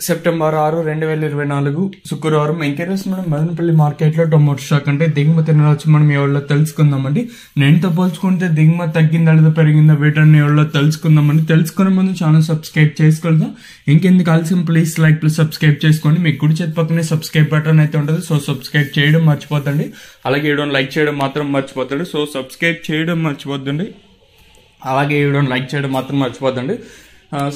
September 6, 2024 శుక్రవారం ఎంకేరస్ మనం మదనపల్లి మార్కెట్లో టొమాటో స్టాక్ అంటే దిగుమతి వచ్చి మనం ఎవరిలో తెలుసుకుందామండి. నేనుతో పోల్చుకుంటే దిగుమతి తగ్గిందా లేదా పెరిగిందా వీటన్ని ఎవరిలో తెలుసుకుందామండి. తెలుసుకునే ముందు ఛానల్ సబ్స్క్రైబ్ చేసుకోవద్దాం. ఇంకెందుకు ఆలస్యం ప్లీజ్ లైక్ ప్లీజ్ సబ్స్క్రైబ్ చేసుకోండి. మీకు కుడి చేతి పక్కనే సబ్స్క్రైబ్ బటన్ అయితే ఉంటుంది. సో సబ్స్క్రైబ్ చేయడం మర్చిపోతండి. అలాగే వీడియోని లైక్ చేయడం మాత్రం మర్చిపోతండి. సో సబ్స్క్రైబ్ చేయడం మర్చిపోద్దండి. అలాగే వీడియోని లైక్ చేయడం మాత్రం మర్చిపోద్దండి.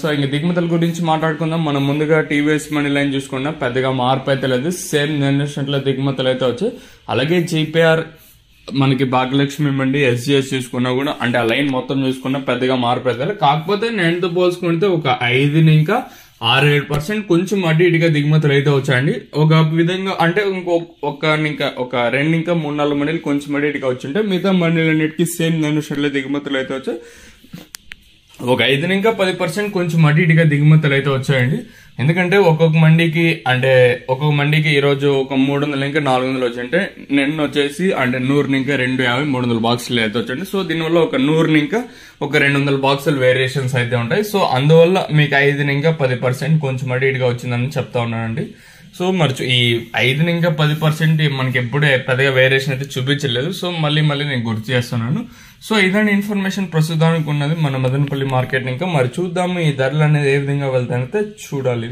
సో ఇంక దిగుమతుల గురించి మాట్లాడుకుందాం. మనం ముందుగా టీవీఎస్ మనీ లైన్ చూసుకున్నాం, పెద్దగా మార్పు అయితే లేదు. సేమ్ జనరేషన్లో దిగుమతులు అయితే వచ్చాయి. అలాగే జీపీఆర్ మనకి భాగ్యలక్ష్మి మండి ఎస్జిఎస్ చూసుకున్నా కూడా అంటే ఆ లైన్ మొత్తం చూసుకున్నా పెద్దగా మార్పు అయితే లేదు. కాకపోతే నేనుతో పోల్చుకుంటే ఒక 5 ఇంకా 6-7% కొంచెం అటు ఇటుగా దిగుమతులు అయితే వచ్చాయండి. ఒక విధంగా అంటే ఒక 2 ఇంకా 3-4 మండీలు కొంచెం అటు ఇటుగా వచ్చింటే మిగతా మండీలన్నిటికీ సేమ్ జనరేషన్లో దిగుమతులు అయితే వచ్చాయి. ఒక 5 ఇంకా 10% కొంచెం అటు ఇటుగా దిగుమతులు అయితే వచ్చాయండి. ఎందుకంటే ఒక్కొక్క మండీకి ఈరోజు ఒక 300 ఇంకా 400 వచ్చాయంటే నిన్న వచ్చేసి అంటే 100 ఇంకా 250 300 బాక్సులు అయితే వచ్చాయండి. సో దీనివల్ల ఒక 100 ఇంకా ఒక 200 బాక్సులు వేరియేషన్స్ అయితే ఉంటాయి. సో అందువల్ల మీకు 5 ఇంకా 10% కొంచెం అటు ఇటుగా వచ్చిందని చెప్తా ఉన్నానండి. సో మరి ఈ 5 ఇంకా 10% మనకి ఎప్పుడే పెద్దగా వేరియేషన్ అయితే చూపించలేదు. సో మళ్ళీ నేను గుర్తు చేస్తున్నాను. సో ఇలాంటి ఇన్ఫర్మేషన్ ప్రస్తుతానికి ఉన్నది మన మదనపల్లి మార్కెట్. ఇంకా మరి చూద్దాము ఈ ధరలు అనేది ఏ విధంగా వెళ్తానైతే చూడాలి.